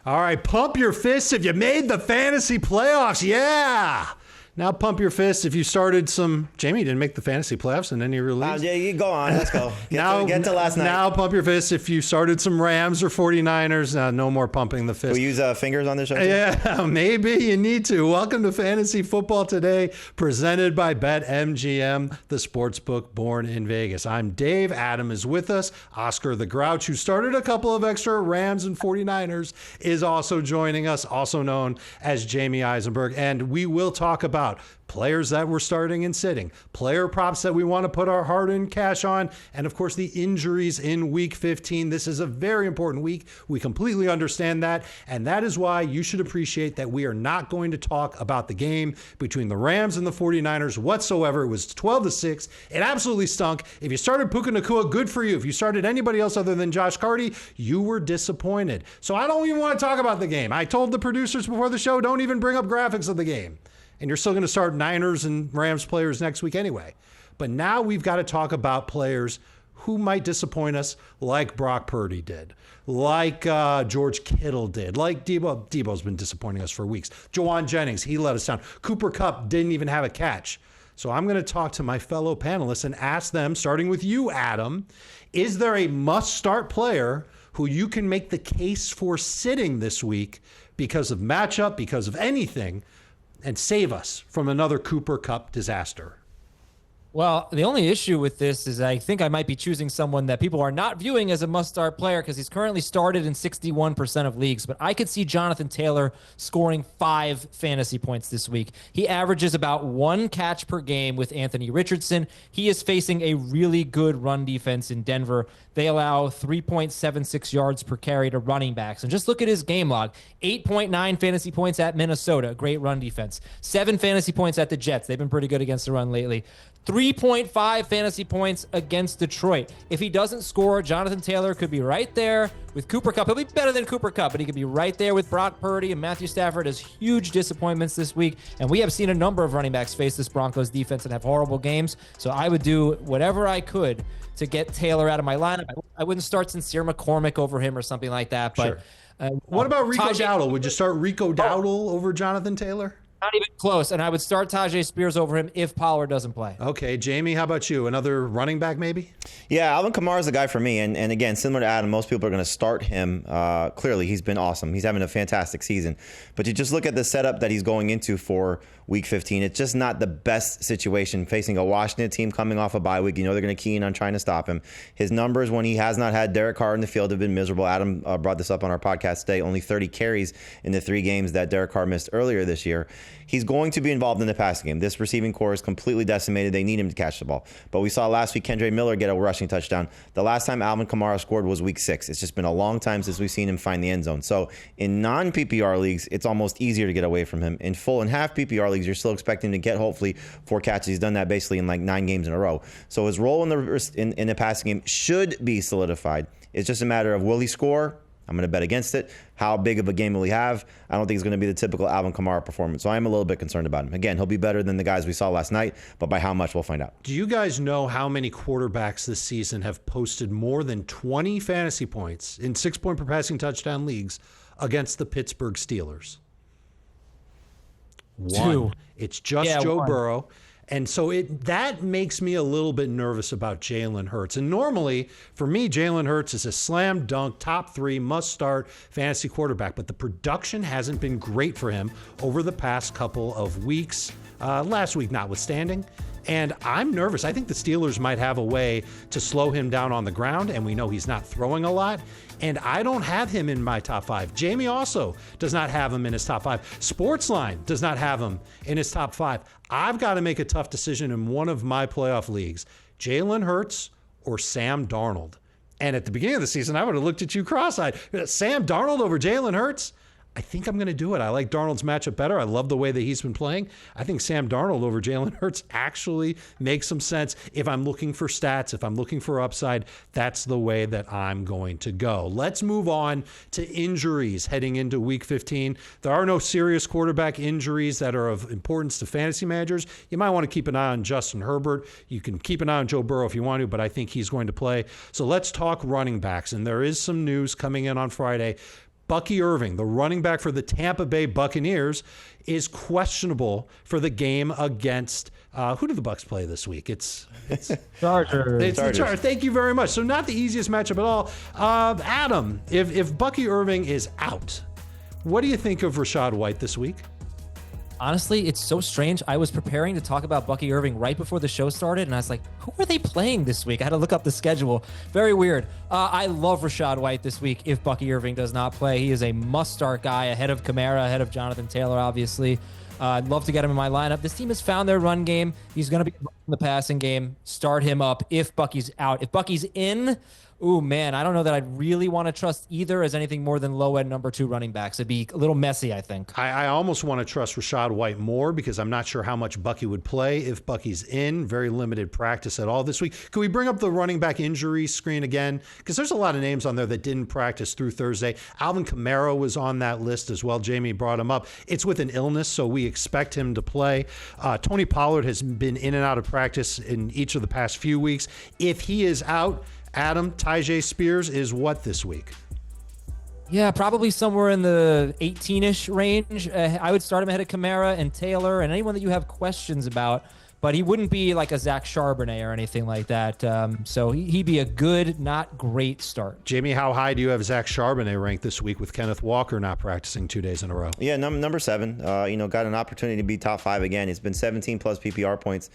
All right, pump your fists if you made the fantasy playoffs. Yeah. Now pump your fists if you started some. Jamie didn't make the fantasy playoffs in any of your leagues. Yeah, you go on. Let's go. Get to last night. Now pump your fists if you started some Rams or 49ers. No more pumping the fist. We use fingers on this show? Yeah, maybe you need to. Welcome to Fantasy Football Today, presented by BetMGM, the sportsbook born in Vegas. I'm Dave. Adam is with us. Oscar the Grouch, who started a couple of extra Rams and 49ers, is also joining us, also known as Jamie Eisenberg. And we will talk about players that we're starting and sitting, player props that we want to put our hard-earned cash on, and of course the injuries in Week 15. This is a very important week. We completely understand that, and that is why you should appreciate that we are not going to talk about the game between the Rams and the 49ers whatsoever. It was 12-6. It absolutely stunk. If you started Puka Nacua, good for you. If you started anybody else other than Josh Carty, you were disappointed. So I don't even want to talk about the game. I told the producers before the show, don't even bring up graphics of the game. And you're still going to start Niners and Rams players next week anyway. But now we've got to talk about players who might disappoint us, like Brock Purdy did, like George Kittle did, like Debo. Debo's been disappointing us for weeks. Juwan Jennings, he let us down. Cooper Kupp didn't even have a catch. So I'm going to talk to my fellow panelists and ask them, starting with you, Adam, is there a must-start player who you can make the case for sitting this week because of matchup, because of anything, and save us from another Cooper Kupp disaster? Well, the only issue with this is I think I might be choosing someone that people are not viewing as a must-start player because he's currently started in 61% of leagues. But I could see Jonathan Taylor scoring 5 fantasy points this week. He averages about 1 catch per game with Anthony Richardson. He is facing a really good run defense in Denver. They allow 3.76 yards per carry to running backs. And just look at his game log. 8.9 fantasy points at Minnesota. Great run defense. 7 fantasy points at the Jets. They've been pretty good against the run lately. 3.5 fantasy points against Detroit. If he doesn't score, Jonathan Taylor could be right there with Cooper Kupp. He'll be better than Cooper Kupp, but he could be right there with Brock Purdy and Matthew Stafford as huge disappointments this week. And we have seen a number of running backs face this Broncos defense and have horrible games. So I would do whatever I could to get Taylor out of my lineup. I wouldn't start Sincere McCormick over him or something like that. But sure. What about Rico Dowdle? Would you start Rico Dowdle over Jonathan Taylor? Not even close. And I would start Tajay Spears over him if Pollard doesn't play. Okay, Jamie, how about you? Another running back maybe? Yeah, Alvin Kamara is the guy for me. And again, similar to Adam, most people are going to start him. Clearly, he's been awesome. He's having a fantastic season. But you just look at the setup that he's going into for Week 15. It's just not the best situation facing a Washington team coming off a bye week. You know they're going to key in on trying to stop him. His numbers when he has not had Derek Carr in the field have been miserable. Adam brought this up on our podcast today. Only 30 carries in the 3 games that Derek Carr missed earlier this year. He's going to be involved in the passing game. This receiving core is completely decimated. They need him to catch the ball. But we saw last week Kendre Miller get a rushing touchdown. The last time Alvin Kamara scored was Week 6. It's just been a long time since we've seen him find the end zone. So in non-PPR leagues, it's almost easier to get away from him. In full and half PPR leagues, you're still expecting to get hopefully 4 catches. He's done that basically in like 9 games in a row. So his role in the passing game should be solidified. It's just a matter of will he score? I'm going to bet against it. How big of a game will he have? I don't think it's going to be the typical Alvin Kamara performance. So I am a little bit concerned about him. Again, he'll be better than the guys we saw last night, but by how much, we'll find out. Do you guys know how many quarterbacks this season have posted more than 20 fantasy points in 6-point per passing touchdown leagues against the Pittsburgh Steelers? 1. 2. It's just Joe Burrow. And so that makes me a little bit nervous about Jalen Hurts. And normally, for me, Jalen Hurts is a slam dunk, top 3, must-start fantasy quarterback. But the production hasn't been great for him over the past couple of weeks, last week notwithstanding. And I'm nervous. I think the Steelers might have a way to slow him down on the ground, and we know he's not throwing a lot. And I don't have him in my top 5. Jamie also does not have him in his top 5. Sportsline does not have him in his top 5. I've got to make a tough decision in one of my playoff leagues. Jalen Hurts or Sam Darnold. And at the beginning of the season, I would have looked at you cross-eyed. Sam Darnold over Jalen Hurts? I think I'm going to do it. I like Darnold's matchup better. I love the way that he's been playing. I think Sam Darnold over Jalen Hurts actually makes some sense. If I'm looking for stats, if I'm looking for upside, that's the way that I'm going to go. Let's move on to injuries heading into Week 15. There are no serious quarterback injuries that are of importance to fantasy managers. You might want to keep an eye on Justin Herbert. You can keep an eye on Joe Burrow if you want to, but I think he's going to play. So let's talk running backs. And there is some news coming in on Friday. Bucky Irving, the running back for the Tampa Bay Buccaneers, is questionable for the game against who do the Bucs play this week? It's Chargers. It's the Chargers. Thank you very much. So not the easiest matchup at all. Adam, if Bucky Irving is out, what do you think of Rachaad White this week? Honestly, it's so strange. I was preparing to talk about Bucky Irving right before the show started, and I was like, who are they playing this week? I had to look up the schedule. Very weird. I love Rachaad White this week if Bucky Irving does not play. He is a must-start guy ahead of Kamara, ahead of Jonathan Taylor, obviously. I'd love to get him in my lineup. This team has found their run game. He's going to be in the passing game. Start him up if Bucky's out. If Bucky's in, ooh, man, I don't know that I'd really want to trust either as anything more than low-end number 2 running backs. It'd be a little messy, I think. I almost want to trust Rachaad White more because I'm not sure how much Bucky would play if Bucky's in. Very limited practice at all this week. Can we bring up the running back injury screen again? Because there's a lot of names on there that didn't practice through Thursday. Alvin Kamara was on that list as well. Jamie brought him up. It's with an illness, so we expect him to play. Tony Pollard has been in and out of practice in each of the past few weeks. If he is out, Adam, Tyjae Spears is what this week? Yeah, probably somewhere in the 18-ish range. I would start him ahead of Kamara and Taylor and anyone that you have questions about, but he wouldn't be like a Zach Charbonnet or anything like that. So he'd be a good, not great start. Jamie, how high do you have Zach Charbonnet ranked this week with Kenneth Walker not practicing 2 days in a row? Yeah, number 7. Got an opportunity to be top 5 again. He's been 17 plus PPR points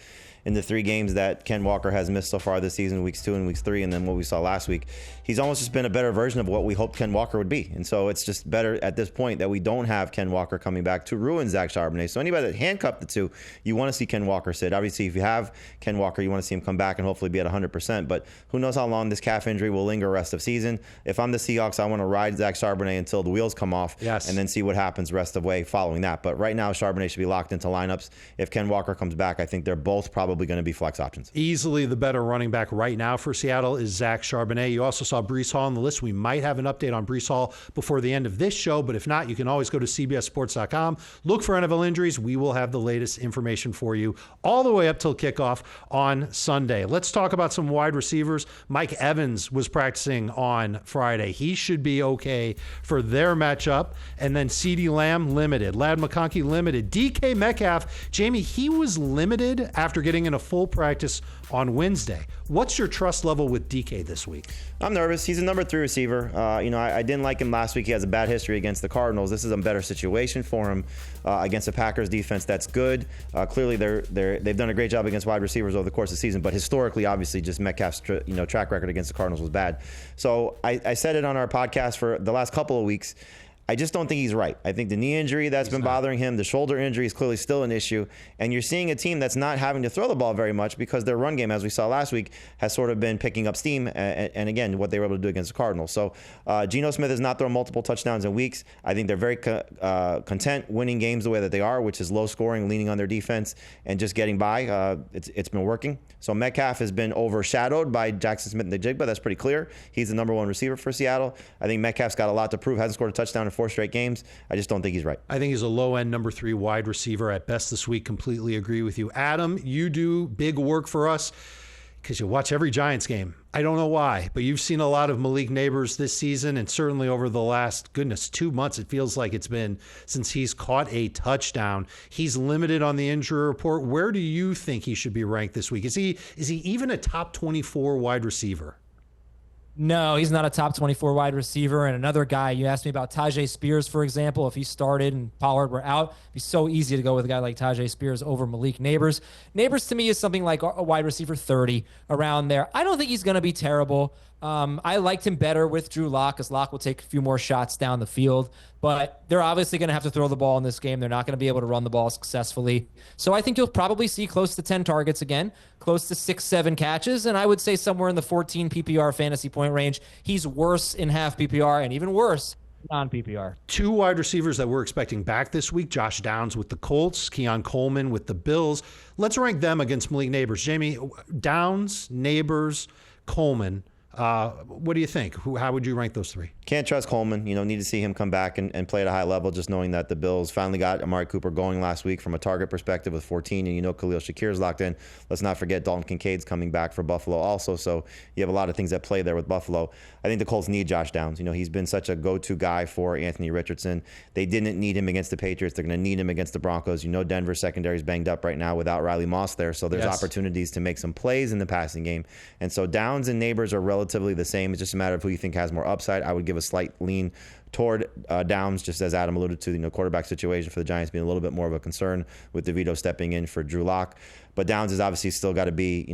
in the 3 games that Ken Walker has missed so far this season, weeks 2 and weeks 3, and then what we saw last week. He's almost just been a better version of what we hoped Ken Walker would be. And so it's just better at this point that we don't have Ken Walker coming back to ruin Zach Charbonnet. So anybody that handcuffed the two, you want to see Ken Walker sit. Obviously, if you have Ken Walker, you want to see him come back and hopefully be at 100%. But who knows how long this calf injury will linger rest of season. If I'm the Seahawks, I want to ride Zach Charbonnet until the wheels come off and then see what happens rest of the way following that. But right now, Charbonnet should be locked into lineups. If Ken Walker comes back, I think they're both probably going to be flex options. Easily the better running back right now for Seattle is Zach Charbonnet. You also saw Breece Hall on the list. We might have an update on Breece Hall before the end of this show, but if not, you can always go to CBSSports.com. Look for NFL injuries. We will have the latest information for you all the way up till kickoff on Sunday. Let's talk about some wide receivers. Mike Evans was practicing on Friday. He should be okay for their matchup. And then CeeDee Lamb, limited. Ladd McConkey, limited. DK Metcalf, Jamie, he was limited after getting in a full practice on Wednesday. What's your trust level with DK this week? I'm nervous. He's a number 3 receiver. I didn't like him last week. He has a bad history against the Cardinals. This is a better situation for him against the Packers defense that's good. Clearly, they've done a great job against wide receivers over the course of the season, but historically, obviously, just Metcalf's track record against the Cardinals was bad. So I said it on our podcast for the last couple of weeks. I just don't think he's right. I think the knee injury that's been bothering him, the shoulder injury is clearly still an issue. And you're seeing a team that's not having to throw the ball very much because their run game, as we saw last week, has sort of been picking up steam. And again, what they were able to do against the Cardinals. So Geno Smith has not thrown multiple touchdowns in weeks. I think they're very content winning games the way that they are, which is low scoring, leaning on their defense, and just getting by. It's been working. So Metcalf has been overshadowed by Jackson Smith and the Jigba. That's pretty clear. He's the number 1 receiver for Seattle. I think Metcalf's got a lot to prove. Hasn't scored a touchdown in 4 straight games. I just don't think he's right. I think he's a low-end number 3 wide receiver at best this week. Completely agree with you. Adam, you do big work for us because you watch every Giants game. I don't know why, but you've seen a lot of Malik Neighbors this season, and certainly over the last, 2 months, it feels like it's been since he's caught a touchdown. He's limited on the injury report. Where do you think he should be ranked this week? Is he even a top 24 wide receiver? No, he's not a top 24 wide receiver. And another guy, you asked me about Tyjae Spears, for example. If he started and Pollard were out, it'd be so easy to go with a guy like Tyjae Spears over Malik Neighbors. Neighbors to me is something like a wide receiver 30 around there. I don't think he's going to be terrible. I liked him better with Drew Lock because Lock will take a few more shots down the field. But they're obviously going to have to throw the ball in this game. They're not going to be able to run the ball successfully. So I think you'll probably see close to 10 targets again, close to 6-7 catches, and I would say somewhere in the 14 PPR fantasy point range. He's worse in half PPR and even worse non-PPR. 2 wide receivers that we're expecting back this week, Josh Downs with the Colts, Keon Coleman with the Bills. Let's rank them against Malik Neighbors. Jamie, Downs, Neighbors, Coleman. What do you think? How would you rank those three? Can't trust Coleman. Need to see him come back and play at a high level, just knowing that the Bills finally got Amari Cooper going last week from a target perspective with 14, and Khalil Shakir's locked in. Let's not forget Dalton Kincaid's coming back for Buffalo also, so you have a lot of things at play there with Buffalo. I think the Colts need Josh Downs. He's been such a go-to guy for Anthony Richardson. They didn't need him against the Patriots. They're going to need him against the Broncos. Denver's secondary is banged up right now without Riley Moss there, so there's opportunities to make some plays in the passing game. And so Downs and Neighbors are relatively the same. It's just a matter of who you think has more upside. I would give a slight lean toward Downs, just as Adam alluded to, quarterback situation for the Giants being a little bit more of a concern with DeVito stepping in for Drew Lock. But Downs has obviously still got to be,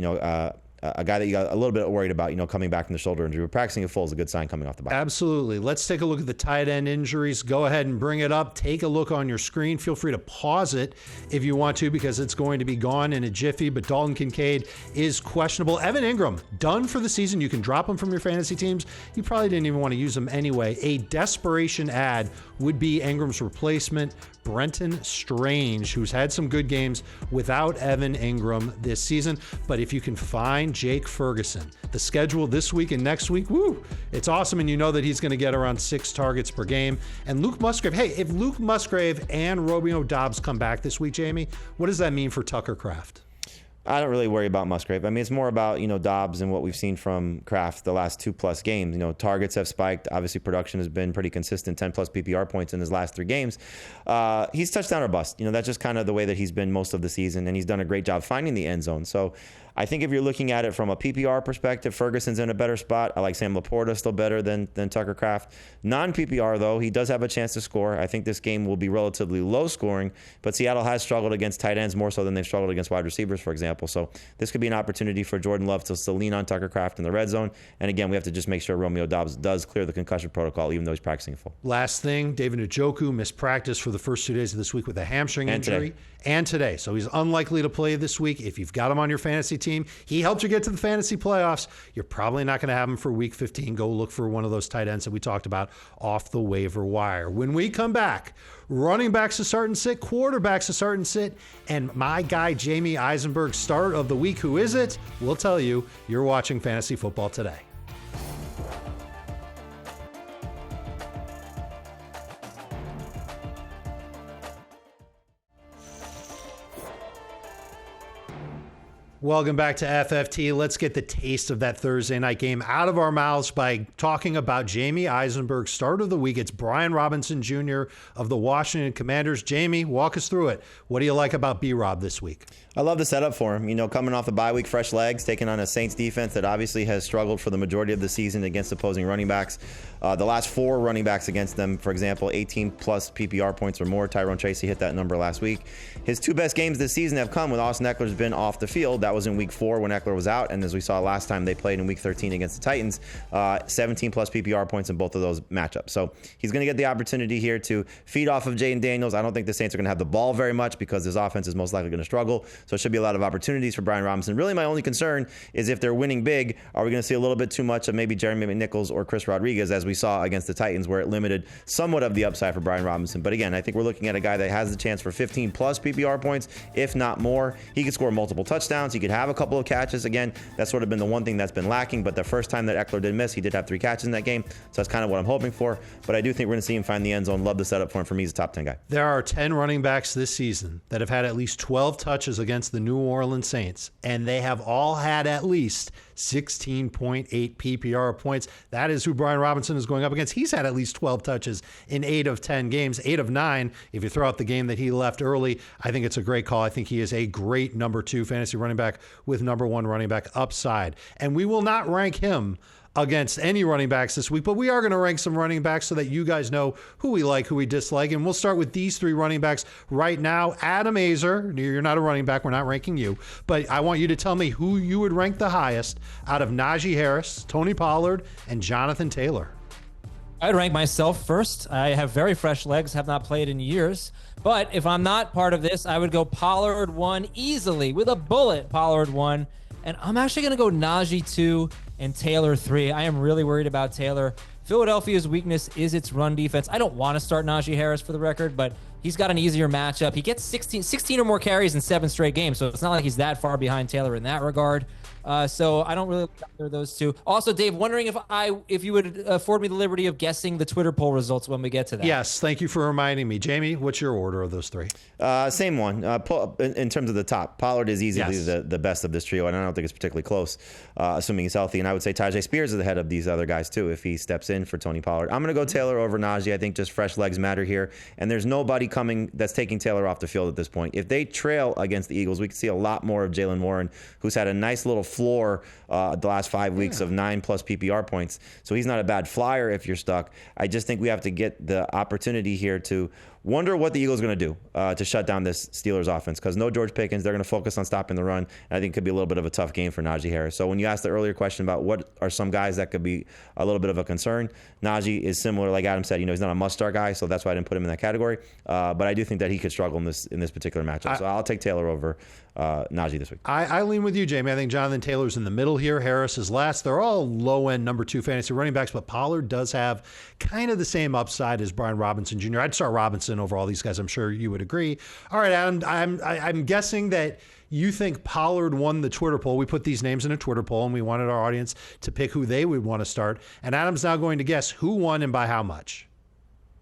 a guy that you got a little bit worried about, coming back from the shoulder injury. But practicing at full is a good sign coming off the bye. Absolutely. Let's take a look at the tight end injuries. Go ahead and bring it up. Take a look on your screen. Feel free to pause it if you want to, because it's going to be gone in a jiffy. But Dalton Kincaid is questionable. Evan Ingram, done for the season. You can drop him from your fantasy teams. You probably didn't even want to use him anyway. A desperation ad would be Ingram's replacement, Brenton Strange, who's had some good games without Evan Ingram this season. But if you can find Jake Ferguson, the schedule this week and next week, it's awesome. And you know that he's going to get around 6 targets per game. And Luke Musgrave, if Luke Musgrave and Romeo Doubs come back this week, Jamie, what does that mean for Tucker Kraft? I don't really worry about Musgrave. I mean, it's more about, Dobbs and what we've seen from Kraft the last 2+ games. Targets have spiked. Obviously, production has been pretty consistent, 10+ PPR points in his last 3 games. He's touchdown or bust. That's just kind of the way that he's been most of the season, and he's done a great job finding the end zone. So I think if you're looking at it from a PPR perspective, Ferguson's in a better spot. I like Sam Laporta still better than Tucker Kraft. Non-PPR, though, he does have a chance to score. I think this game will be relatively low scoring, but Seattle has struggled against tight ends more so than they've struggled against wide receivers, for example. So this could be an opportunity for Jordan Love to lean on Tucker Kraft in the red zone. And again, we have to just make sure Romeo Doubs does clear the concussion protocol, even though he's practicing full. Last thing, David Njoku missed practice for the first 2 days of this week with a hamstring injury. And today. So he's unlikely to play this week. If you've got him on your fantasy team, he helped you get to the fantasy playoffs. You're probably not going to have him for week 15. Go look for one of those tight ends that we talked about off the waiver wire. When we come back, running backs to start and sit, quarterbacks to start and sit, and my guy Jamie Eisenberg, start of the week. Who is it? We'll tell you. You're watching Fantasy Football Today. Welcome back to FFT. Let's get the taste of that Thursday night game out of our mouths by talking about Jamie Eisenberg's start of the week. It's Brian Robinson Jr. of the Washington Commanders. Jamie, walk us through it. What do you like about B-Rob this week? I love the setup for him. Coming off the bye week, fresh legs, taking on a Saints defense that obviously has struggled for the majority of the season against opposing running backs. The last 4 running backs against them, for example, 18+ PPR points or more. Tyrone Tracy hit that number last week. His 2 best games this season have come when Austin Eckler's been off the field. That was in week 4 when Eckler was out, and as we saw last time they played in week 13 against the Titans, 17+ PPR points in both of those matchups. So he's going to get the opportunity here to feed off of Jaden Daniels. I don't think the Saints are going to have the ball very much because this offense is most likely going to struggle. So it should be a lot of opportunities for Brian Robinson. Really, my only concern is if they're winning big, are we going to see a little bit too much of maybe Jeremy McNichols or Chris Rodriguez, as we saw against the Titans, where it limited somewhat of the upside for Brian Robinson. But again, I think we're looking at a guy that has the chance for 15+ PPR points, if not more. He could score multiple touchdowns. He could have a couple of catches. Again, that's sort of been the one thing that's been lacking. But the first time that Eckler did miss, he did have 3 catches in that game. So that's kind of what I'm hoping for. But I do think we're going to see him find the end zone. Love the setup for him. For me, he's a top 10 guy. There are 10 running backs this season that have had at least 12 touches against the New Orleans Saints, and they have all had at least 16.8 PPR points. That is who Brian Robinson is going up against. He's had at least 12 touches in 8 of 10 games, 8 of 9. If you throw out the game that he left early, I think it's a great call. I think he is a great number 2 fantasy running back with number 1 running back upside. And we will not rank him against any running backs this week, but we are going to rank some running backs so that you guys know who we like, who we dislike. And we'll start with these 3 running backs right now. Adam Azer, you're not a running back. We're not ranking you, but I want you to tell me who you would rank the highest out of Najee Harris, Tony Pollard, and Jonathan Taylor. I'd rank myself first. I have very fresh legs, have not played in years. But if I'm not part of this, I would go Pollard 1 easily with a bullet. Pollard 1. And I'm actually going to go Najee 2 and Taylor 3. I am really worried about Taylor. Philadelphia's weakness is its run defense. I don't want to start Najee Harris for the record, but he's got an easier matchup. He gets 16 or more carries in 7 straight games, so it's not like he's that far behind Taylor in that regard. So I don't really like either of those two. Also, Dave, wondering if you would afford me the liberty of guessing the Twitter poll results when we get to that. Yes, thank you for reminding me. Jamie, what's your order of those three? Same one. In terms of the top, Pollard is easily the best of this trio, and I don't think it's particularly close, assuming he's healthy. And I would say Tajay Spears is ahead of these other guys, too, if he steps in for Tony Pollard. I'm going to go Taylor over Najee. I think just fresh legs matter here. And there's nobody coming that's taking Taylor off the field at this point. If they trail against the Eagles, we could see a lot more of Jaylen Warren, who's had a nice little floor the last 5 weeks of 9+ PPR points. So he's not a bad flyer if you're stuck. I just think we have to get the opportunity here to wonder what the Eagles are going to do to shut down this Steelers offense, because no George Pickens. They're going to focus on stopping the run. And I think it could be a little bit of a tough game for Najee Harris. So when you asked the earlier question about what are some guys that could be a little bit of a concern, Najee is similar. Like Adam said, he's not a must-start guy, so that's why I didn't put him in that category. But I do think that he could struggle in this particular matchup. So I'll take Taylor over Najee this week. I lean with you, Jamie. I think Jonathan Taylor's in the middle here. Harris is last. They're all low-end number 2 fantasy running backs, but Pollard does have kind of the same upside as Brian Robinson Jr. I'd start Robinson over all these guys. I'm sure you would agree. All right, Adam, I'm guessing that you think Pollard won the Twitter poll. We put these names in a Twitter poll, and we wanted our audience to pick who they would want to start. And Adam's now going to guess who won and by how much.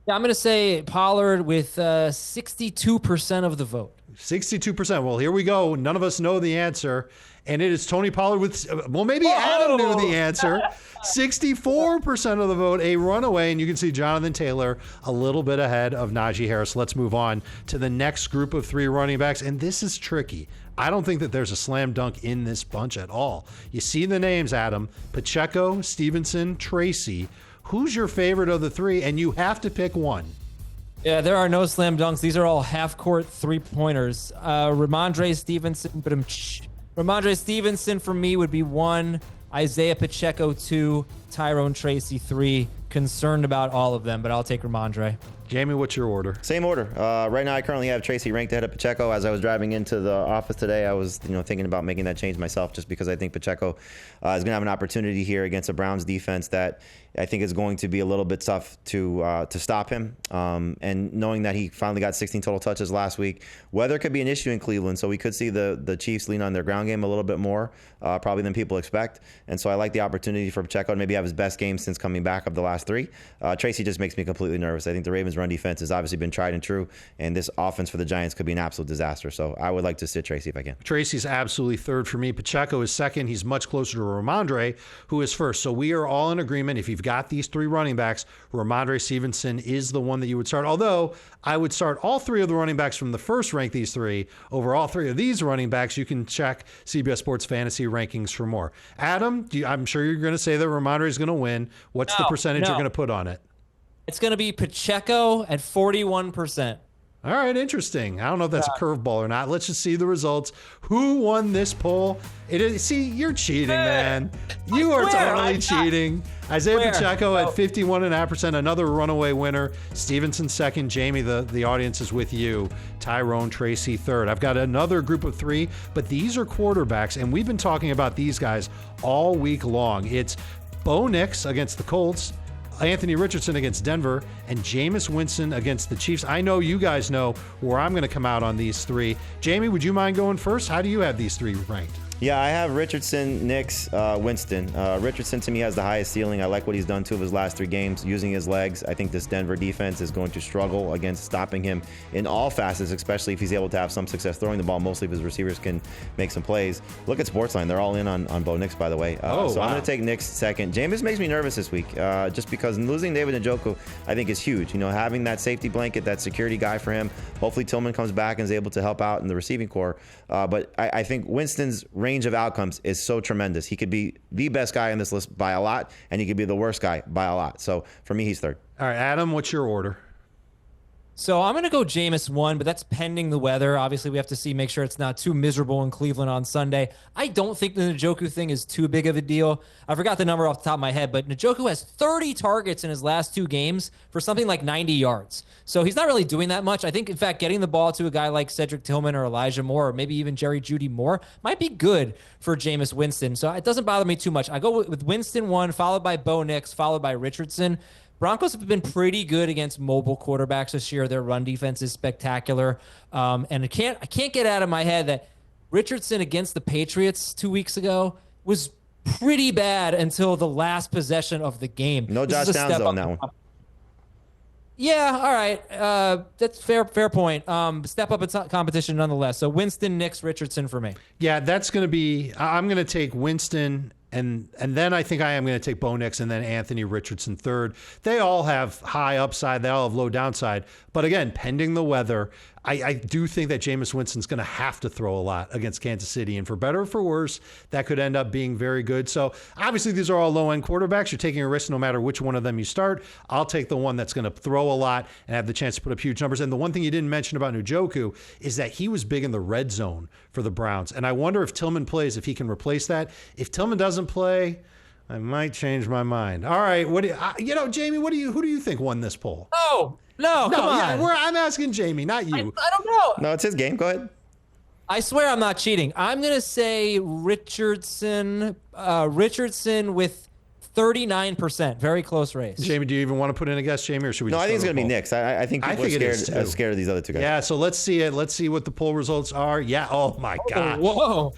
Yeah, I'm going to say Pollard with 62% of the vote. 62%. Well, here we go. None of us know the answer. And it is Tony Pollard with, well, maybe Adam knew the answer. 64% of the vote, a runaway. And you can see Jonathan Taylor a little bit ahead of Najee Harris. Let's move on to the next group of 3 running backs. And this is tricky. I don't think that there's a slam dunk in this bunch at all. You see the names, Adam: Pacheco, Stevenson, Tracy. Who's your favorite of the 3? And you have to pick one. Yeah, there are no slam dunks. These are all half-court three-pointers. Ramondre Stevenson for me would be 1. Isaiah Pacheco 2. Tyrone Tracy 3. Concerned about all of them, but I'll take Ramondre. Jamie, what's your order? Same order. Right now, I currently have Tracy ranked ahead of Pacheco. As I was driving into the office today, I was thinking about making that change myself, just because I think Pacheco is going to have an opportunity here against a Browns defense that I think is going to be a little bit tough to stop him. And knowing that he finally got 16 total touches last week, weather could be an issue in Cleveland, so we could see the Chiefs lean on their ground game a little bit more, probably than people expect. And so I like the opportunity for Pacheco to maybe have his best game since coming back of the last 3. Tracy just makes me completely nervous. I think the Ravens' run defense has obviously been tried and true, and this offense for the Giants could be an absolute disaster. So I would like to sit Tracy if I can. Tracy's absolutely third for me. Pacheco is second. He's much closer to Ramondre, who is first. So we are all in agreement. If you've got these 3 running backs, Ramondre Stevenson is the one that you would start. Although I would start all 3 of the running backs from the first rank, these 3, over all 3 of these running backs. You can check CBS Sports Fantasy rankings for more. Adam, I'm sure you're going to say that Ramondre is going to win. What's the percentage you're going to put on it? It's going to be Pacheco at 41%. All right, interesting. I don't know if that's a curveball or not. Let's just see the results. Who won this poll? See, you're cheating, man. You are totally cheating. Isaiah Pacheco at 51.5%, another runaway winner. Stevenson second. Jamie, the audience is with you. Tyrone Tracy third. I've got another group of 3, but these are quarterbacks, and we've been talking about these guys all week long. It's Bo Nix against the Colts, Anthony Richardson against Denver, and Jameis Winston against the Chiefs. I know you guys know where I'm going to come out on these 3. Jamie, would you mind going first? How do you have these 3 ranked? Yeah, I have Richardson, Nix, Winston. Richardson, to me, has the highest ceiling. I like what he's done 2 of his last 3 games using his legs. I think this Denver defense is going to struggle against stopping him in all facets, especially if he's able to have some success throwing the ball. Mostly if his receivers can make some plays. Look at Sportsline. They're all in on Bo Nix, by the way. I'm going to take Nix second. Jameis makes me nervous this week, just because losing David Njoku, I think, is huge. Having that safety blanket, that security guy for him. Hopefully Tillman comes back and is able to help out in the receiving core. But I think Winston's range of outcomes is so tremendous. He could be the best guy on this list by a lot, and he could be the worst guy by a lot. So for me, he's third. All right, Adam, what's your order? So I'm going to go Jameis 1, but that's pending the weather. Obviously, we have to make sure it's not too miserable in Cleveland on Sunday. I don't think the Njoku thing is too big of a deal. I forgot the number off the top of my head, but Njoku has 30 targets in his last 2 games for something like 90 yards. So he's not really doing that much. I think, in fact, getting the ball to a guy like Cedric Tillman or Elijah Moore or maybe even Jerry Jeudy Moore might be good for Jameis Winston. So it doesn't bother me too much. I go with Winston 1, followed by Bo Nix, followed by Richardson. Broncos have been pretty good against mobile quarterbacks this year. Their run defense is spectacular. And I can't get out of my head that Richardson against the Patriots 2 weeks ago was pretty bad until the last possession of the game. No Josh Downs on that one. Yeah, all right. That's fair point. Step up in competition nonetheless. So Winston, Nix, Richardson for me. Yeah, that's going to be – I'm going to take Winston, and then I think I am going to take Bo Nix and then Anthony Richardson third. They all have high upside. They all have low downside. But again, pending the weather, I do think that Jameis Winston's going to have to throw a lot against Kansas City. And for better or for worse, that could end up being very good. So obviously these are all low-end quarterbacks. You're taking a risk no matter which one of them you start. I'll take the one that's going to throw a lot and have the chance to put up huge numbers. And the one thing you didn't mention about Njoku is that he was big in the red zone for the Browns. And I wonder if Tillman plays, if he can replace that. If Tillman doesn't play, I might change my mind. All right, Jamie, who do you think won this poll? No, come on. Yeah, I'm asking Jamie, not you. I don't know. No, it's his game. Go ahead. I swear I'm not cheating. I'm going to say Richardson with 39%. Very close race. Jamie, do you even want to put in a guess, Jamie, or should we just I think it's going to be poll? Nix. I think people are scared of these other two guys. Yeah, so let's see it. Let's see what the poll results are. Yeah, oh my God. Whoa.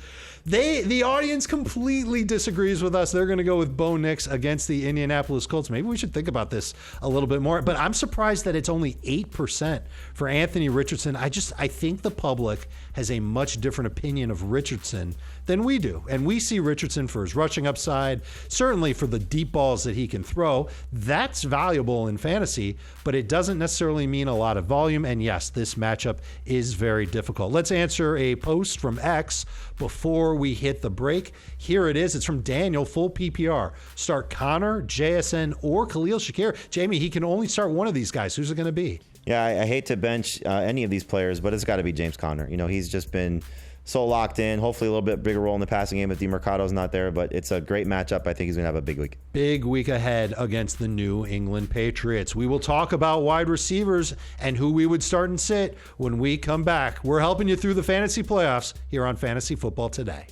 The audience completely disagrees with us. They're going to go with Bo Nix against the Indianapolis Colts. Maybe we should think about this a little bit more. But I'm surprised that it's only 8% for Anthony Richardson. I think the public has a much different opinion of Richardson than we do. And we see Richardson for his rushing upside, certainly for the deep balls that he can throw. That's valuable in fantasy, but it doesn't necessarily mean a lot of volume. And yes, this matchup is very difficult. Let's answer a post from X before we hit the break. Here it is. It's from Daniel, full PPR. Start Connor, JSN, or Khalil Shakir. Jamie, he can only start one of these guys. Who's it going to be? Yeah, I hate to bench any of these players, but it's got to be James Conner. He's just been so locked in. Hopefully a little bit bigger role in the passing game if DeMercado's not there, but it's a great matchup. I think he's going to have a big week. Big week ahead against the New England Patriots. We will talk about wide receivers and who we would start and sit when we come back. We're helping you through the fantasy playoffs here on Fantasy Football Today.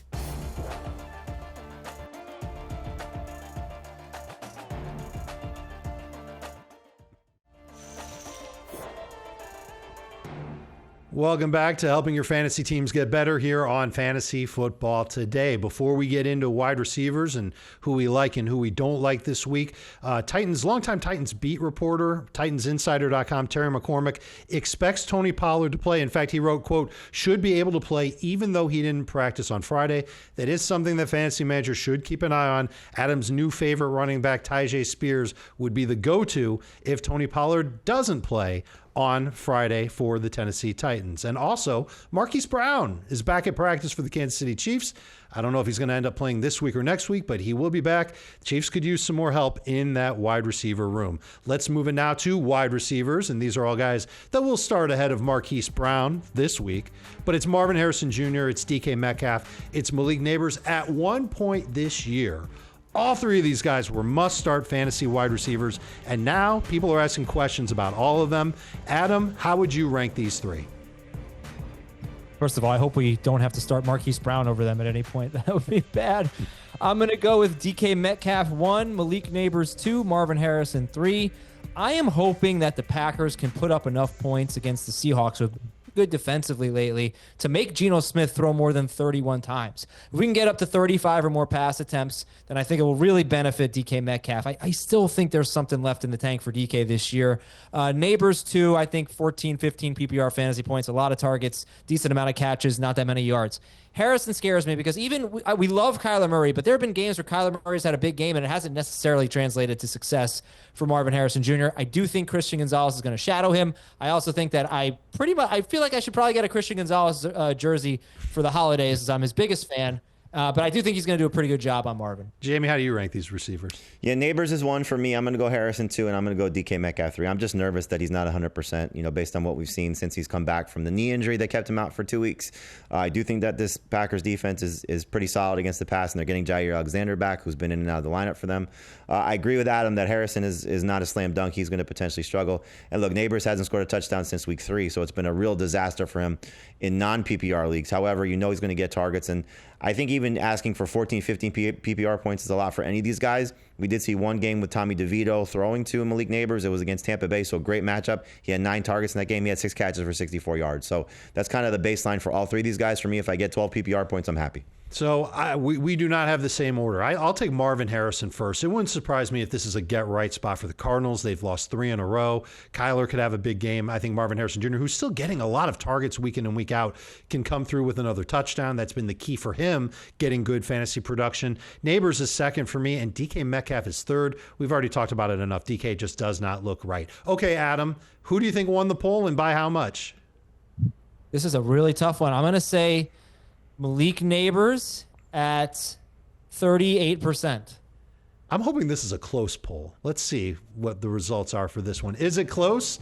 Welcome back to helping your fantasy teams get better here on Fantasy Football Today. Before we get into wide receivers and who we like and who we don't like this week, longtime Titans beat reporter, TitansInsider.com, Terry McCormick, expects Tony Pollard to play. In fact, he wrote, quote, should be able to play even though he didn't practice on Friday. That is something that fantasy managers should keep an eye on. Adam's new favorite running back, Tyjae Spears, would be the go-to if Tony Pollard doesn't play on Friday for the Tennessee Titans. And also, Marquise Brown is back at practice for the Kansas City Chiefs. I don't know if he's going to end up playing this week or next week, but he will be back. The Chiefs could use some more help in that wide receiver room. Let's move it now to wide receivers, and these are all guys that will start ahead of Marquise Brown this week. But it's Marvin Harrison Jr., it's DK Metcalf, it's Malik Neighbors. At one point this year, all three of these guys were must-start fantasy wide receivers, and now people are asking questions about all of them. Adam, how would you rank these three? First of all, I hope we don't have to start Marquise Brown over them at any point. That would be bad. I'm going to go with DK Metcalf 1, Malik Neighbors 2, Marvin Harrison 3. I am hoping that the Packers can put up enough points against the Seahawks with good defensively lately to make Geno Smith throw more than 31 times. If we can get up to 35 or more pass attempts, then I think it will really benefit DK Metcalf. I still think there's something left in the tank for DK this year. Neighbors 2, I think 14, 15 PPR fantasy points, a lot of targets, decent amount of catches, not that many yards. Harrison scares me because even we love Kyler Murray, but there have been games where Kyler Murray's had a big game and it hasn't necessarily translated to success for Marvin Harrison Jr. I do think Christian Gonzalez is going to shadow him. I also think that I feel like I should probably get a Christian Gonzalez jersey for the holidays as I'm his biggest fan. But I do think he's going to do a pretty good job on Marvin. Jamie, how do you rank these receivers? Yeah, Neighbors is 1 for me. I'm going to go Harrison 2, and I'm going to go DK Metcalf 3. I'm just nervous that he's not 100%, based on what we've seen since he's come back from the knee injury that kept him out for 2 weeks. I do think that this Packers defense is pretty solid against the pass, and they're getting Jair Alexander back, who's been in and out of the lineup for them. I agree with Adam that Harrison is not a slam dunk. He's going to potentially struggle. And look, Neighbors hasn't scored a touchdown since week 3, so it's been a real disaster for him in non-PPR leagues. However, he's going to get targets, and I think even asking for 14, 15 PPR points is a lot for any of these guys. We did see one game with Tommy DeVito throwing to Malik Neighbors. It was against Tampa Bay, so great matchup. He had 9 targets in that game. He had 6 catches for 64 yards. So that's kind of the baseline for all 3 of these guys. For me, if I get 12 PPR points, I'm happy. So we do not have the same order. I'll take Marvin Harrison first. It wouldn't surprise me if this is a get-right spot for the Cardinals. They've lost 3 in a row. Kyler could have a big game. I think Marvin Harrison Jr., who's still getting a lot of targets week in and week out, can come through with another touchdown. That's been the key for him, getting good fantasy production. Neighbors is second for me, and DK Metcalf is third. We've already talked about it enough. DK just does not look right. Okay, Adam, who do you think won the poll and by how much? This is a really tough one. I'm going to say Malik Neighbors at 38%. I'm hoping this is a close poll. Let's see what the results are for this one. Is it close?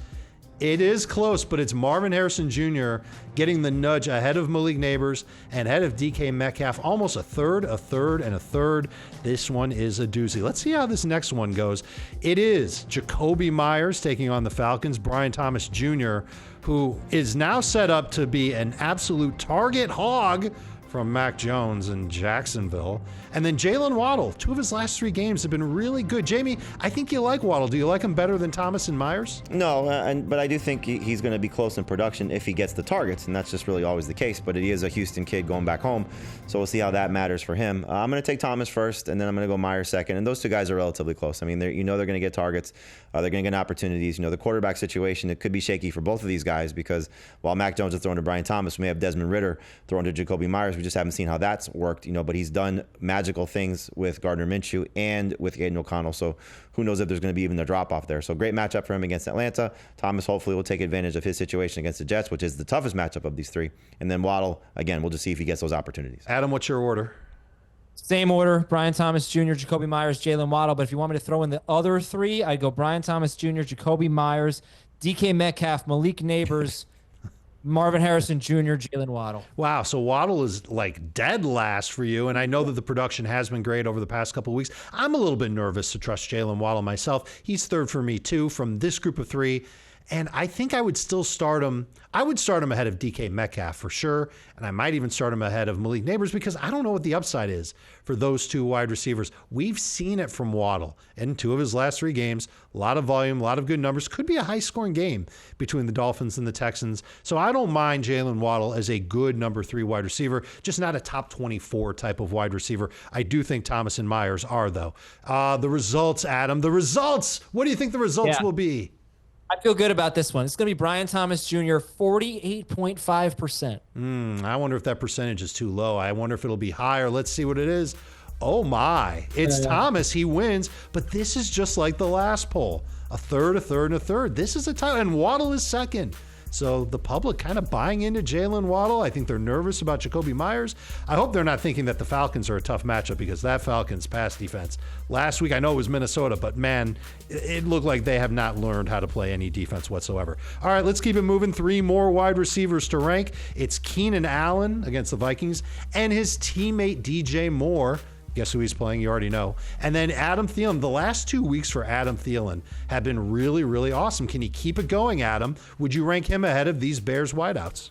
It is close, but it's Marvin Harrison Jr. getting the nudge ahead of Malik Neighbors and ahead of DK Metcalf. Almost a third, and a third. This one is a doozy. Let's see how this next one goes. It is Jacoby Myers taking on the Falcons. Brian Thomas Jr., who is now set up to be an absolute target hog from Mac Jones in Jacksonville. And then Jalen Waddle. 2 of his last 3 games have been really good. Jamie, I think you like Waddle. Do you like him better than Thomas and Myers? No, but I do think he's going to be close in production if he gets the targets, and that's just really always the case. But he is a Houston kid going back home, so we'll see how that matters for him. I'm going to take Thomas first, and then I'm going to go Myers second. And those 2 guys are relatively close. I mean, they're going to get targets. They're going to get opportunities. The quarterback situation, it could be shaky for both of these guys because while Mac Jones is throwing to Brian Thomas, we may have Desmond Ridder throwing to Jacoby Myers. We just haven't seen how that's worked, but he's done magical things with Gardner Minshew and with Aiden O'Connell. So who knows if there's going to be even a drop-off there. So great matchup for him against Atlanta. Thomas hopefully will take advantage of his situation against the Jets, which is the toughest matchup of these 3. And then Waddle, again, we'll just see if he gets those opportunities. Adam, what's your order? Same order, Brian Thomas Jr., Jacoby Myers, Jalen Waddle. But if you want me to throw in the other 3, I'd go Brian Thomas Jr., Jacoby Myers, DK Metcalf, Malik Neighbors, Marvin Harrison Jr., Jalen Waddle. Wow, so Waddle is like dead last for you, and I know that the production has been great over the past couple of weeks. I'm a little bit nervous to trust Jalen Waddle myself. He's third for me, too, from this group of 3. And I think I would still start him. I would start him ahead of DK Metcalf for sure. And I might even start him ahead of Malik Neighbors because I don't know what the upside is for those 2 wide receivers. We've seen it from Waddle in 2 of his last 3 games. A lot of volume, a lot of good numbers. Could be a high-scoring game between the Dolphins and the Texans. So I don't mind Jalen Waddle as a good number 3 wide receiver, just not a top 24 type of wide receiver. I do think Thomas and Myers are, though. The results, Adam. The results. What do you think the results will be? I feel good about this one. It's going to be Brian Thomas Jr., 48.5%. I wonder if that percentage is too low. I wonder if it'll be higher. Let's see what it is. Oh, my. It's Thomas. He wins. But this is just like the last poll. A third, and a third. This is a tie. And Waddle is second. So the public kind of buying into Jalen Waddle. I think they're nervous about Jacoby Myers. I hope they're not thinking that the Falcons are a tough matchup because that Falcons pass defense last week, I know it was Minnesota, but man, it looked like they have not learned how to play any defense whatsoever. All right, let's keep it moving. 3 more wide receivers to rank. It's Keenan Allen against the Vikings and his teammate DJ Moore. Guess who he's playing? You already know. And then Adam Thielen. The last 2 weeks for Adam Thielen have been really, really awesome. Can he keep it going, Adam? Would you rank him ahead of these Bears wideouts?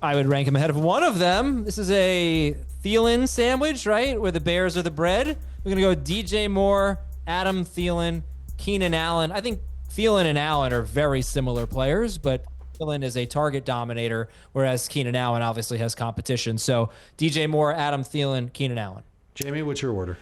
I would rank him ahead of one of them. This is a Thielen sandwich, right? Where the Bears are the bread. We're going to go DJ Moore, Adam Thielen, Keenan Allen. I think Thielen and Allen are very similar players, but Thielen is a target dominator, whereas Keenan Allen obviously has competition. So DJ Moore, Adam Thielen, Keenan Allen. Jamie, what's your order?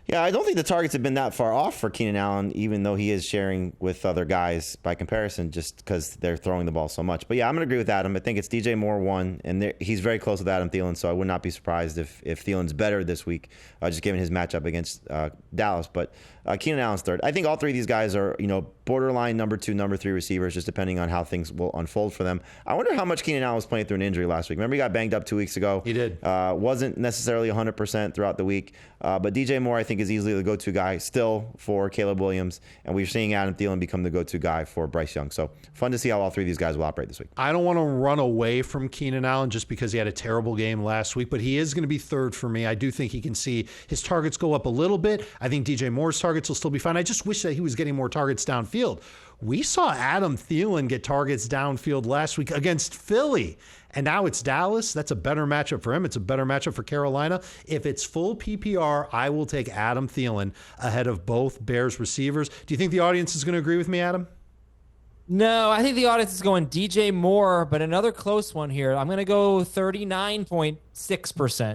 Yeah, I don't think the targets have been that far off for Keenan Allen, even though he is sharing with other guys by comparison, just because they're throwing the ball so much. But yeah, I'm going to agree with Adam. I think it's DJ Moore 1, and he's very close with Adam Thielen, so I would not be surprised if Thielen's better this week, just given his matchup against Dallas. But Keenan Allen's third. I think all 3 of these guys are, borderline number 2, number 3 receivers, just depending on how things will unfold for them. I wonder how much Keenan Allen was playing through an injury last week. Remember, he got banged up 2 weeks ago. He did. Wasn't necessarily 100% throughout the week. But DJ Moore, I think, is easily the go-to guy still for Caleb Williams. And we're seeing Adam Thielen become the go-to guy for Bryce Young. So fun to see how all 3 of these guys will operate this week. I don't want to run away from Keenan Allen just because he had a terrible game last week, but he is going to be third for me. I do think he can see his targets go up a little bit. I think DJ Moore's targets will still be fine. I just wish that he was getting more targets downfield. We saw Adam Thielen get targets downfield last week against Philly. And now it's Dallas. That's a better matchup for him. It's a better matchup for Carolina. If it's full PPR, I will take Adam Thielen ahead of both Bears receivers. Do you think the audience is going to agree with me, Adam? No, I think the audience is going DJ Moore, but another close one here. I'm going to go 39.6%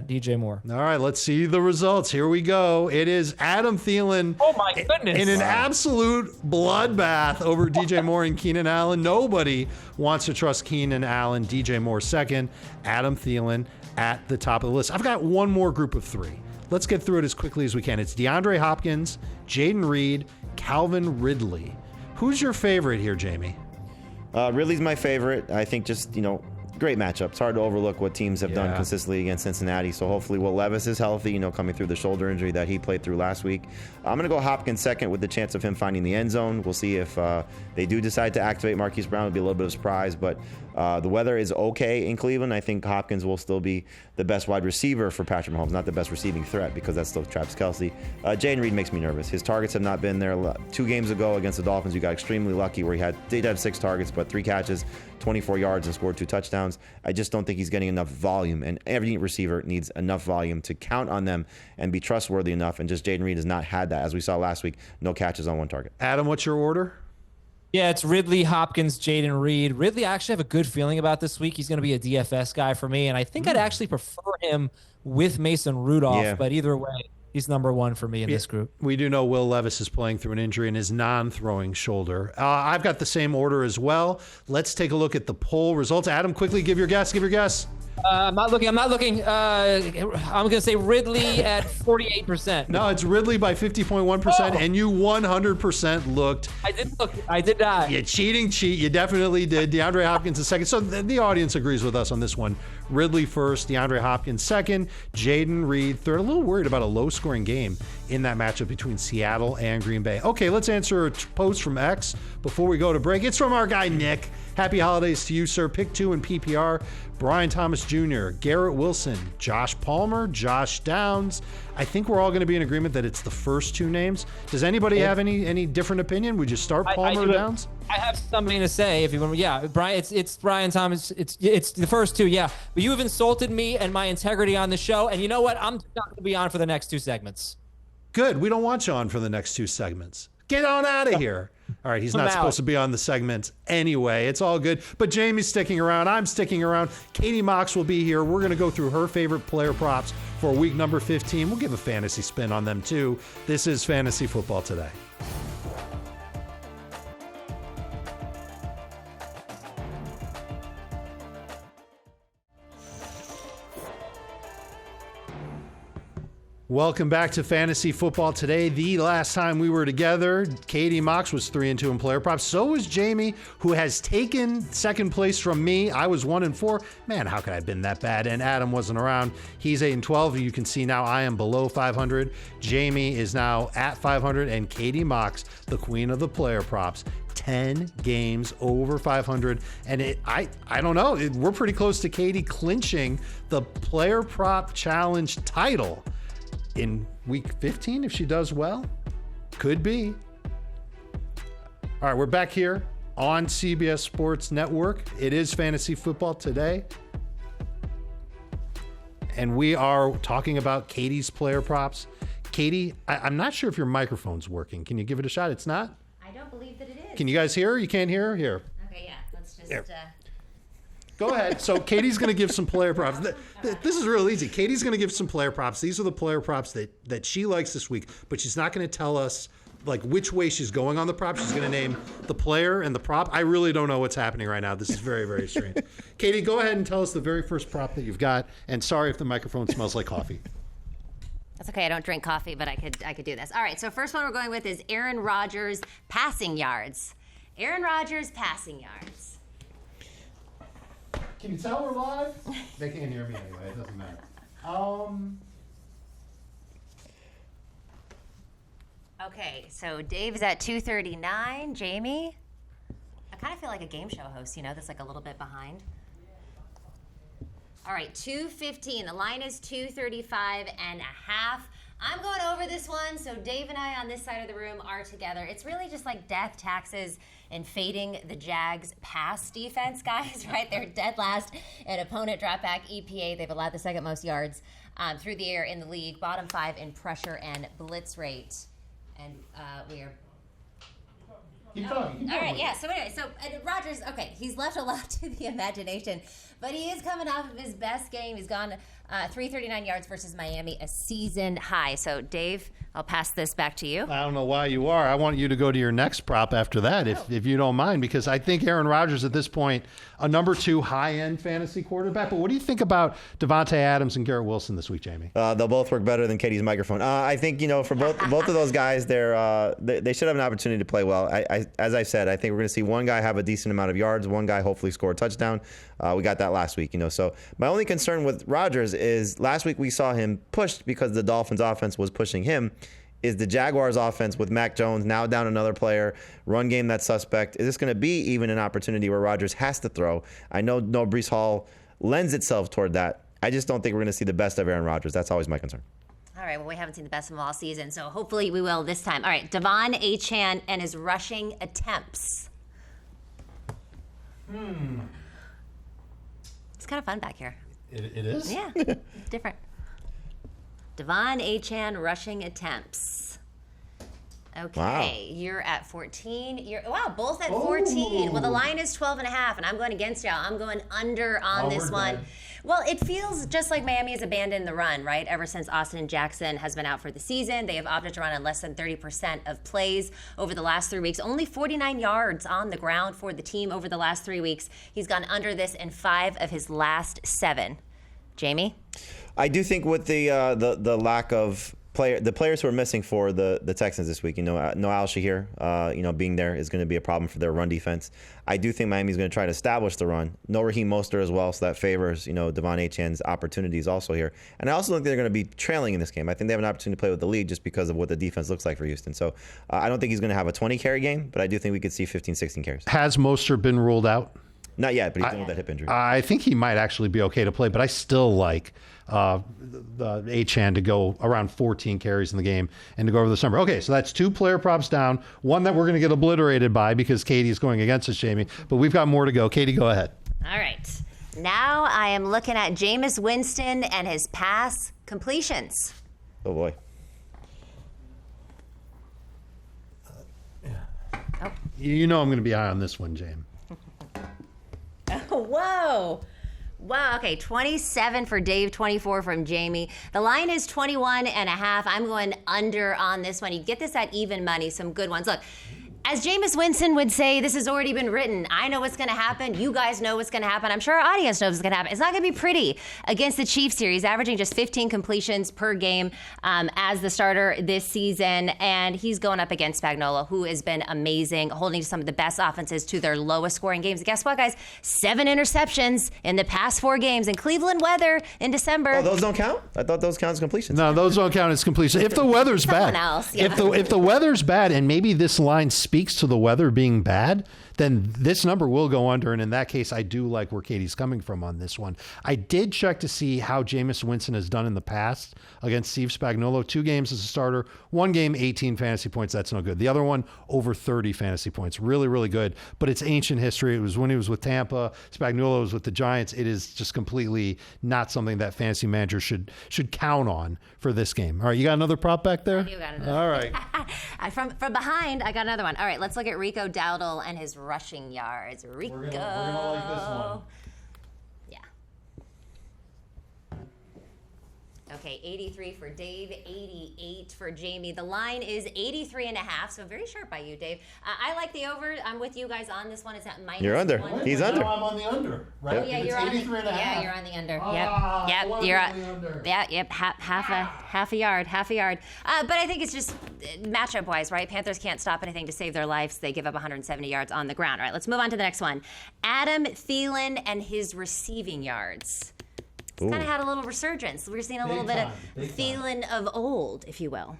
DJ Moore. All right, let's see the results. Here we go. It is Adam Thielen. Oh, my goodness. In an absolute bloodbath over DJ Moore and Keenan Allen. Nobody wants to trust Keenan Allen. DJ Moore second. Adam Thielen at the top of the list. I've got one more group of three. Let's get through it as quickly as we can. It's DeAndre Hopkins, Jaden Reed, Calvin Ridley. Who's your favorite here, Jamie? Ridley's my favorite. I think just, great matchup. It's hard to overlook what teams have done consistently against Cincinnati. So hopefully Will Levis is healthy, coming through the shoulder injury that he played through last week. I'm going to go Hopkins second with the chance of him finding the end zone. We'll see if they do decide to activate Marquise Brown. It'll be a little bit of a surprise, but the weather is okay in Cleveland. I think Hopkins will still be the best wide receiver for Patrick Mahomes, not the best receiving threat because that's still Travis Kelce. Jaden Reed makes me nervous. His targets have not been there. 2 games ago against the Dolphins, you got extremely lucky where he did have 6 targets, but 3 catches, 24 yards, and scored 2 touchdowns. I just don't think he's getting enough volume, and every receiver needs enough volume to count on them and be trustworthy enough, and just Jaden Reed has not had that. As we saw last week, no catches on 1 target. Adam, what's your order? Yeah, it's Ridley, Hopkins, Jaden Reed. Ridley, I actually have a good feeling about this week. He's going to be a DFS guy for me, and I think I'd actually prefer him with Mason Rudolph, but either way, he's number 1 for me in this group. We do know Will Levis is playing through an injury in his non-throwing shoulder. I've got the same order as well. Let's take a look at the poll results. Adam, quickly give your guess. I'm not looking. I'm going to say Ridley at 48%. No, it's Ridley by 50.1%, and you 100% looked. I did look. I did not. You cheat. You definitely did. DeAndre Hopkins is second. So the audience agrees with us on this one. Ridley first, DeAndre Hopkins second, Jaden Reed third. A little worried about a low-scoring game in that matchup between Seattle and Green Bay. Okay, let's answer a post from X before we go to break. It's from our guy, Nick. Happy holidays to you, sir. Pick 2 in PPR. Brian Thomas Jr., Garrett Wilson, Josh Palmer, Josh Downs. I think we're all going to be in agreement that it's the first 2 names. Does anybody have any different opinion? Would you start Palmer or Downs? I have something to say if you want. Yeah, Brian, it's Brian Thomas. It's the first 2. Yeah, but you have insulted me and my integrity on the show, and you know what? I'm not going to be on for the next 2 segments. Good. We don't want you on for the next 2 segments. Get on out of here. All right, he's not supposed to be on the segment anyway. It's all good. But Jamie's sticking around. I'm sticking around. Katie Mox will be here. We're going to go through her favorite player props for week number 15. We'll give a fantasy spin on them, too. This is Fantasy Football Today. Welcome back to Fantasy Football Today. The last time we were together, Katie Mox was 3-2 in player props. So was Jamie, who has taken second place from me. I was 1-4. Man, how could I have been that bad? And Adam wasn't around. He's 8-12. You can see now I am below 500. Jamie is now at 500. And Katie Mox, the queen of the player props, 10 games over 500. And I don't know. We're pretty close to Katie clinching the player prop challenge title in week 15 if she does well. Could be. All right, we're back here on CBS Sports Network. It is Fantasy Football Today. And we are talking about Katie's player props. Katie, I'm not sure if your microphone's working. Can you give it a shot? It's not? I don't believe that it is. Can you guys hear her? You can't hear her? Here. Okay, yeah. Let's just... Go ahead. So Katie's going to give some player props. This is real easy. Katie's going to give some player props. These are the player props that she likes this week, but she's not going to tell us like which way she's going on the prop. She's going to name the player and the prop. I really don't know what's happening right now. This is very, very strange. Katie, go ahead and tell us the very first prop that you've got. And sorry if the microphone smells like coffee. That's okay. I don't drink coffee, but I could do this. All right. So first one we're going with is Aaron Rodgers passing yards. Aaron Rodgers passing yards. Can you tell we're live? They can't hear me anyway. It doesn't matter. Okay, so Dave's at 239. Jamie? I kind of feel like a game show host, that's like a little bit behind. All right, 215. The line is 235.5. I'm going over this one, so Dave and I on this side of the room are together. It's really just like death, taxes, in fading the Jags' pass defense, guys, right? They're dead last in opponent dropback EPA. They've allowed the second most yards through the air in the league, bottom 5 in pressure and blitz rate. And we are... Keep talking. All right, yeah. So anyway, Rodgers, okay, he's left a lot to the imagination, but he is coming off of his best game. He's gone 339 yards versus Miami, a season high. So, Dave, I'll pass this back to you. I don't know why you are. I want you to go to your next prop after that, if you don't mind, because I think Aaron Rodgers at this point, a number 2 high-end fantasy quarterback. But what do you think about Devontae Adams and Garrett Wilson this week, Jamie? They'll both work better than Katie's microphone. I think, for both of those guys, they should have an opportunity to play well. As I said, I think we're going to see one guy have a decent amount of yards, one guy hopefully score a touchdown. We got that last week, So my only concern with Rodgers is last week we saw him pushed because the Dolphins offense was pushing him. Is the Jaguars offense with Mac Jones now down another player, run game that's suspect? Is this going to be even an opportunity where Rodgers has to throw? I know Breece Hall lends itself toward that. I just don't think we're going to see the best of Aaron Rodgers. That's always my concern. All right, well, we haven't seen the best of him all season, so hopefully we will this time. All right, Devon Achane and his rushing attempts. It's kind of fun back here. It is? Yeah, it's different. Devon Achane rushing attempts. Okay, Wow. You're at 14. Wow, both at 14. Well, the line is 12.5, and I'm going against y'all. I'm going under on this one. Dead. Well, it feels just like Miami has abandoned the run, right? Ever since Austin Jackson has been out for the season, they have opted to run on less than 30% of plays over the last 3 weeks. Only 49 yards on the ground for the team over the last 3 weeks. He's gone under this in 5 of his last 7. Jamie? I do think with the lack of the players who are missing for the Texans this week, no Al Shahir, being there is going to be a problem for their run defense. I do think Miami's going to try to establish the run. No Raheem Mostert as well, so that favors, Devon Achane's opportunities also here. And I also think they're going to be trailing in this game. I think they have an opportunity to play with the lead just because of what the defense looks like for Houston. So I don't think he's going to have a 20-carry game, but I do think we could see 15, 16 carries. Has Mostert been ruled out? Not yet, but he's dealing with that hip injury. I think he might actually be okay to play, but I still like the Achane to go around 14 carries in the game and to go over this number. Okay, so that's 2 player props down, one that we're going to get obliterated by because Katie's going against us, Jamie, but we've got more to go. Katie, go ahead. All right. Now I am looking at Jameis Winston and his pass completions. Oh, boy. You know I'm going to be high on this one, James. Whoa. Wow. Okay. 27 for Dave, 24 from Jamie. The line is 21.5. I'm going under on this one. You get this at even money. Some good ones. Look, as Jameis Winston would say, this has already been written. I know what's going to happen. You guys know what's going to happen. I'm sure our audience knows what's going to happen. It's not going to be pretty against the Chiefs here. He's averaging just 15 completions per game as the starter this season, and he's going up against Spagnuolo, who has been amazing, holding some of the best offenses to their lowest scoring games. Guess what, guys? 7 interceptions in the past 4 games in Cleveland weather in December. Oh, those don't count? I thought those count as completions. No, those don't count as completion. If the weather's bad, else, yeah. if the weather's bad, and maybe this line speaks to the weather being bad, then this number will go under. And in that case, I do like where Katie's coming from on this one. I did check to see how Jameis Winston has done in the past against Steve Spagnuolo. 2 games as a starter, 1 game, 18 fantasy points. That's no good. The other one, over 30 fantasy points. Really, really good. But it's ancient history. It was when he was with Tampa. Spagnuolo was with the Giants. It is just completely not something that fantasy managers should count on for this game. All right, you got another prop back there? I do got another. All right. From behind, I got another one. All right, let's look at Rico Dowdle and his rushing yards. Rico. We're gonna like this one. Yeah. Okay, 83 for Dave, 88 for Jamie. The line is 83.5, so very sharp by you, Dave. I like the over. I'm with you guys on this one. It's at minus. You're under. 1. He's under. Now I'm on the under, right? Oh, yeah, If you're it's on the 83 and a yeah, half. you're on the under. Ah, I Yep, wanna you're be at on the under. yeah, yep, half a yard. But I think it's just matchup wise, right? Panthers can't stop anything to save their lives. They give up 170 yards on the ground. All right, let's move on to the next one. Adam Thielen and his receiving yards. It's kind of had a little resurgence. We're seeing a little bit of Thielen of old, if you will.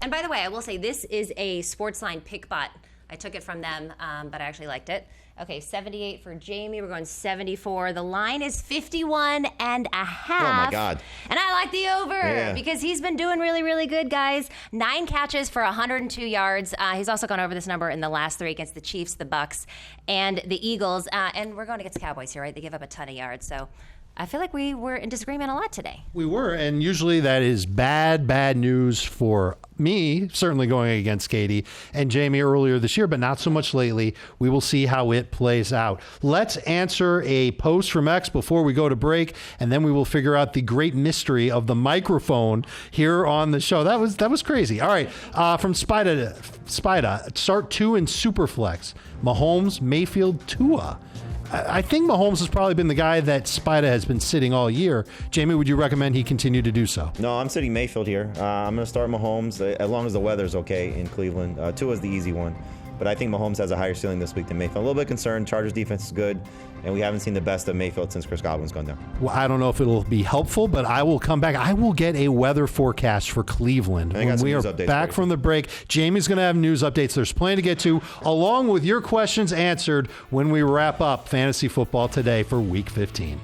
And by the way, I will say this is a Sportsline pick bot. I took it from them, but I actually liked it. Okay, 78 for Jamie. We're going 74. The line is 51.5. Oh, my God. And I like the over because he's been doing really, really good, guys. 9 catches for 102 yards. He's also gone over this number in the last 3 against the Chiefs, the Bucks, and the Eagles. And we're going against the Cowboys here, right? They give up a ton of yards. So I feel like we were in disagreement a lot today. We were, and usually that is bad news for me, certainly going against Katie and Jamie earlier this year, but not so much lately. We will see how it plays out. Let's answer a post from X before we go to break, and then we will figure out the great mystery of the microphone here on the show. That was crazy. All right, from Spida, start 2 in Superflex. Mahomes, Mayfield, Tua. I think Mahomes has probably been the guy that Spida has been sitting all year. Jamie, would you recommend he continue to do so? No, I'm sitting Mayfield here. I'm going to start Mahomes as long as the weather's okay in Cleveland. Tua is the easy one. But I think Mahomes has a higher ceiling this week than Mayfield. A little bit concerned. Chargers defense is good, and we haven't seen the best of Mayfield since Chris Godwin's gone down. Well, I don't know if it'll be helpful, but I will come back. I will get a weather forecast for Cleveland when we are back from the break. Jamie's going to have news updates. There's plenty to get to, along with your questions answered when we wrap up Fantasy Football Today for Week 15.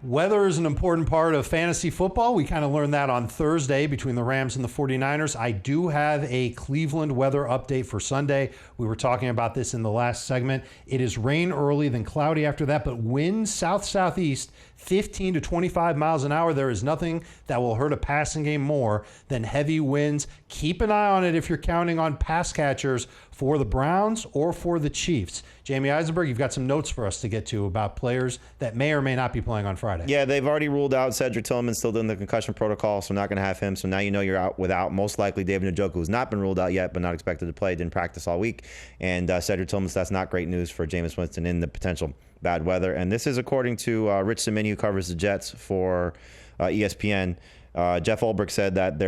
Weather is an important part of fantasy football. We kind of learned that on Thursday between the Rams and the 49ers. I do have a Cleveland weather update for Sunday. We were talking about this in the last segment. It is rain early, then cloudy after that, but winds south-southeast 15 to 25 miles an hour. There is nothing that will hurt a passing game more than heavy winds. Keep an eye on it if you're counting on pass catchers for the Browns or for the Chiefs. Jamie Eisenberg, you've got some notes for us to get to about players that may or may not be playing on Friday. Yeah, they've already ruled out Cedric Tillman, still doing the concussion protocol, so not going to have him. So now you know you're out without most likely David Njoku, who's not been ruled out yet, but not expected to play, didn't practice all week. And Cedric Tillman, so that's not great news for Jameis Winston in the potential bad weather. And this is according to Rich Cimini, who covers the Jets for ESPN. Jeff Ulbrich said that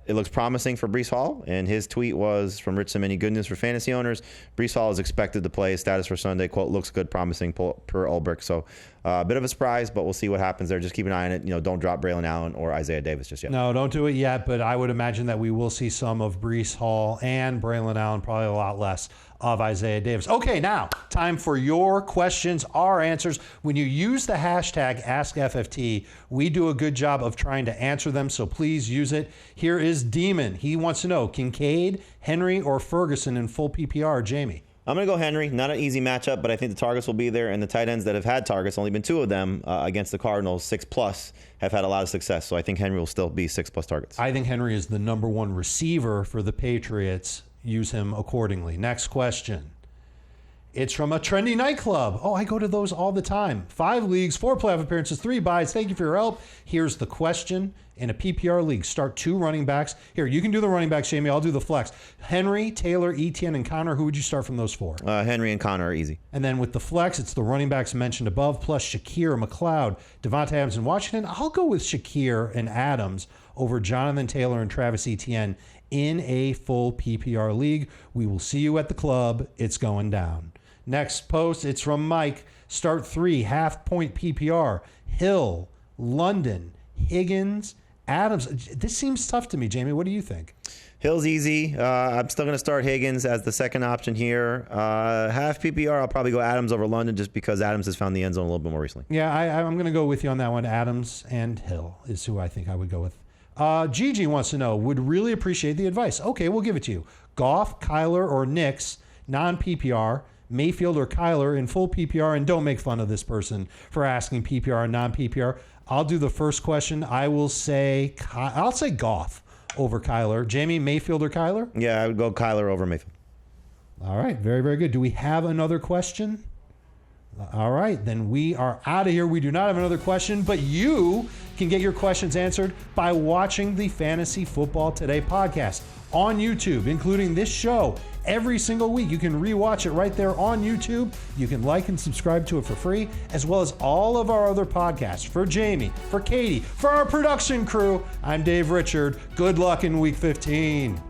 it looks promising for Breece Hall, and his tweet was from Rich Cimini, good news for fantasy owners. Breece Hall is expected to play. Status for Sunday, quote, looks good, promising per Ulbrich. So a bit of a surprise, but we'll see what happens there. Just keep an eye on it. Don't drop Braylon Allen or Isaiah Davis just yet. No, don't do it yet, but I would imagine that we will see some of Breece Hall and Braylon Allen, probably a lot less of Isaiah Davis. Okay, now, time for your questions, our answers. When you use the hashtag AskFFT, we do a good job of trying to answer them, so please use it. Here is Demon. He wants to know, Kincaid, Henry, or Ferguson in full PPR? Jamie? I'm going to go Henry. Not an easy matchup, but I think the targets will be there, and the tight ends that have had targets, only been 2 of them against the Cardinals, 6+, have had a lot of success. So I think Henry will still be 6+ targets. I think Henry is the number 1 receiver for the Patriots. Use him accordingly. Next question. It's from a trendy nightclub. Oh, I go to those all the time. 5 leagues, 4 playoff appearances, 3 buys. Thank you for your help. Here's the question. In a PPR league, start 2 running backs. Here, you can do the running backs, Jamie. I'll do the flex. Henry, Taylor, Etienne, and Connor. Who would you start from those 4? Henry and Connor are easy. And then with the flex, it's the running backs mentioned above, plus Shakir, McLeod, Devontae Adams, and Washington. I'll go with Shakir and Adams over Jonathan Taylor and Travis Etienne in a full PPR league. We will see you at the club. It's going down. Next post, it's from Mike. Start 3, half-point PPR. Hill, London, Higgins, Adams. This seems tough to me, Jamie. What do you think? Hill's easy. I'm still going to start Higgins as the second option here. Half PPR, I'll probably go Adams over London just because Adams has found the end zone a little bit more recently. Yeah, I'm going to go with you on that one. Adams and Hill is who I think I would go with. Gigi wants to know, would really appreciate the advice. Okay, we'll give it to you. Goff, Kyler, or Knicks, non-PPR. Mayfield or Kyler in full PPR, and don't make fun of this person for asking PPR and non-PPR. I'll do the first question. I'll say Goff over Kyler. Jamie, Mayfield or Kyler? Yeah, I would go Kyler over Mayfield. All right, very, very good. Do we have another question? All right, then we are out of here. We do not have another question, but you can get your questions answered by watching the Fantasy Football Today podcast on YouTube, including this show every single week. You can rewatch it right there on YouTube. You can like and subscribe to it for free, as well as all of our other podcasts. For Jamie, for Katie, for our production crew, I'm Dave Richard. Good luck in Week 15.